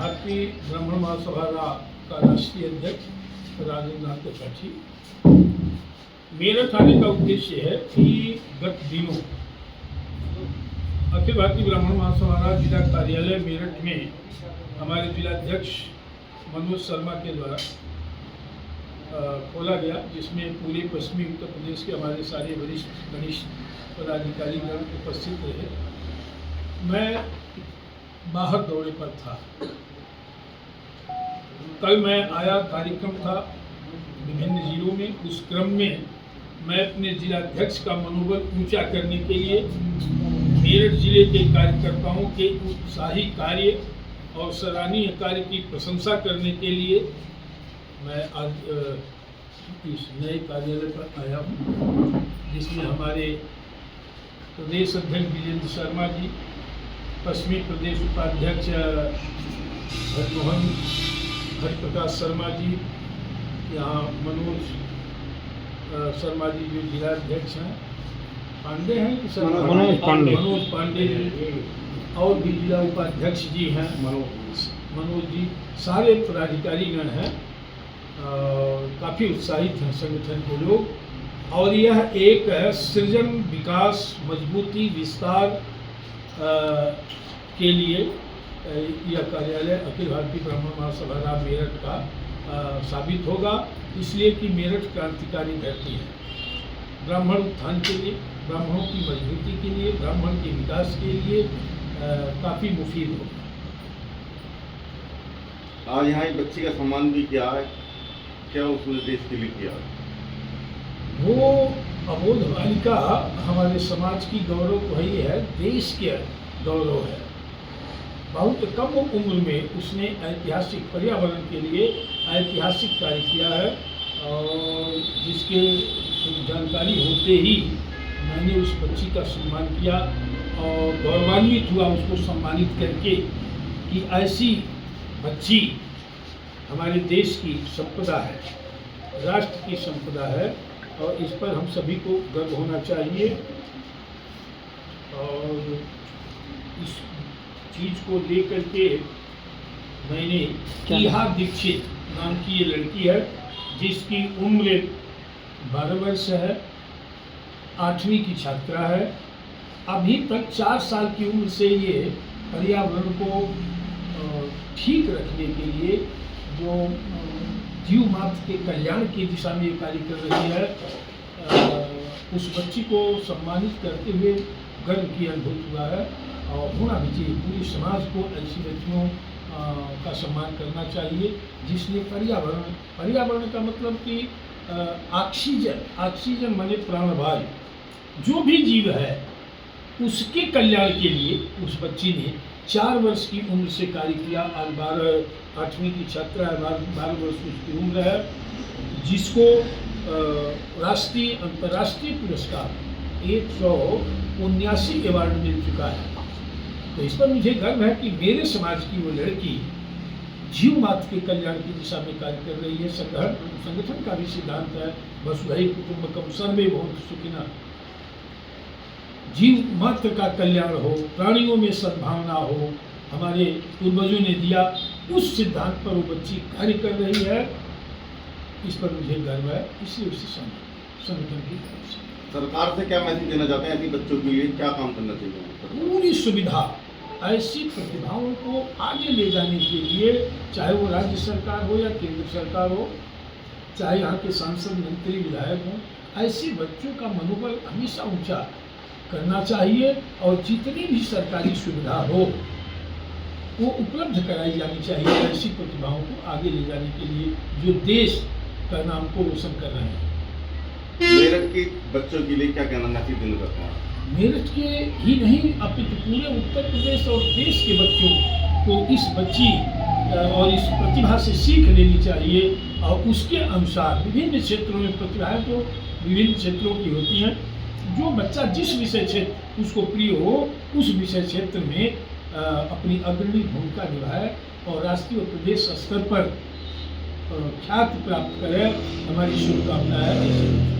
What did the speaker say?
भारतीय ब्राह्मण महासभा का राष्ट्रीय अध्यक्ष राजेंद्र नाथ त्रिपाठी। मेरठ आने का उद्देश्य है कि गत दिनों अखिल भारतीय ब्राह्मण महासभा जिला कार्यालय मेरठ में हमारे जिलाध्यक्ष मनोज शर्मा के द्वारा खोला गया, जिसमें पूरे पश्चिमी उत्तर प्रदेश के हमारे सारे वरिष्ठ पदाधिकारीगण उपस्थित रहे। मैं बाहर दौरे पर था। कल मैं आया, कार्यक्रम था विभिन्न जिलों में। उस क्रम में मैं अपने जिलाध्यक्ष का मनोबल ऊंचा करने के लिए मेरठ जिले के कार्यकर्ताओं के उत्साही कार्य और सराहनीय कार्य की प्रशंसा करने के लिए मैं आज इस नए कार्यालय पर आया हूँ, जिसमें हमारे प्रदेश अध्यक्ष विजेंद्र शर्मा जी, पश्चिमी प्रदेश उपाध्यक्ष हरिप्रकाश शर्मा जी, यहाँ मनोज शर्मा जी जो जिलाध्यक्ष हैं, पांडे हैं कि मनोज पांडे जी, और भी जिला उपाध्यक्ष जी हैं मनोज जी, सारे पदाधिकारीगण हैं। काफ़ी उत्साहित हैं संगठन के लोग। और यह एक सृजन, विकास, मजबूती, विस्तार के लिए यह कार्यालय अखिल भारतीय ब्राह्मण महासभा मेरठ का साबित होगा, इसलिए कि मेरठ क्रांतिकारी धरती है। ब्राह्मण उत्थान के लिए, ब्राह्मणों की मजबूती के लिए, ब्राह्मण के विकास के लिए काफ़ी मुफीद होगा। आज यहाँ एक बच्ची का सम्मान भी किया है, क्या उसने देश के लिए किया? वो अबोध बालिका हमारे समाज की गौरव वही है, देश के गौरव है। बहुत कम उम्र में उसने ऐतिहासिक पर्यावरण के लिए ऐतिहासिक कार्य किया है, और जिसके जानकारी होते ही मैंने उस बच्ची का सम्मान किया और गौरवान्वित हुआ उसको सम्मानित करके कि ऐसी बच्ची हमारे देश की संपदा है, राष्ट्र की संपदा है, और इस पर हम सभी को गर्व होना चाहिए। और इस चीज़ को लेकर के मैंने ईहा दीक्षित नाम की ये लड़की है, जिसकी उम्र 12 वर्ष है, 8वीं की छात्रा है। अभी तक 4 साल की उम्र से ये पर्यावरण को ठीक रखने के लिए जो जीव मात्र के कल्याण की दिशा में कार्य कर रही है, उस बच्ची को सम्मानित करते हुए गर्व की अनुभूत हुआ है, और होना भी चाहिए। पूरे समाज को ऐसी बच्चियों का सम्मान करना चाहिए जिसने पर्यावरण का मतलब कि ऑक्सीजन माने प्राणवायु, जो भी जीव है उसके कल्याण के लिए उस बच्ची ने 4 वर्ष की उम्र से कार्य किया। आज 8वीं की छात्रा है, 12 वर्ष उसकी उम्र है, जिसको राष्ट्रीय अंतर्राष्ट्रीय पुरस्कार 179 अवार्ड मिल चुका है। तो इस पर मुझे गर्व है कि मेरे समाज की वो लड़की जीव मात्र के कल्याण की दिशा में कार्य कर रही है। संगठन का भी सिद्धांत है वसुधैव कुटुंबकम सर्वे भवन्तु सुखिनः, जीव मात्र का कल्याण हो, प्राणियों में सद्भावना हो, हमारे पूर्वजों ने दिया, उस सिद्धांत पर वो बच्ची कार्य कर रही है। इस पर मुझे गर्व है, इसलिए उसे संगठन की तरफ से। सरकार से क्या मैसेज देना चाहते हैं ऐसी बच्चों के लिए, क्या काम करना चाहिए? पूरी सुविधा ऐसी प्रतिभाओं को आगे ले जाने के लिए, चाहे वो राज्य सरकार हो या केंद्र सरकार हो, चाहे यहाँ के सांसद, मंत्री, विधायक हों, ऐसे बच्चों का मनोबल हमेशा ऊंचा करना चाहिए, और जितनी भी सरकारी सुविधा हो वो उपलब्ध कराई जानी चाहिए ऐसी प्रतिभाओं को आगे ले जाने के लिए, जो देश का नाम को रोशन कर रहे हैं। मेरठ के बच्चों के लिए क्या कहना मैसेज देना चाहते हैं? मेरठ के ही नहीं, अपितु पूरे उत्तर प्रदेश और देश के बच्चों को इस बच्ची और इस प्रतिभा से सीख लेनी चाहिए, और उसके अनुसार विभिन्न क्षेत्रों में प्रतिभाएं तो विभिन्न क्षेत्रों की होती हैं। जो बच्चा जिस विषय क्षेत्र उसको प्रिय हो, उस विषय क्षेत्र में अपनी अग्रणी भूमिका निभाए और राष्ट्रीय और प्रदेश स्तर पर ख्याति प्राप्त करे। हमारी शुभकामनाएं है।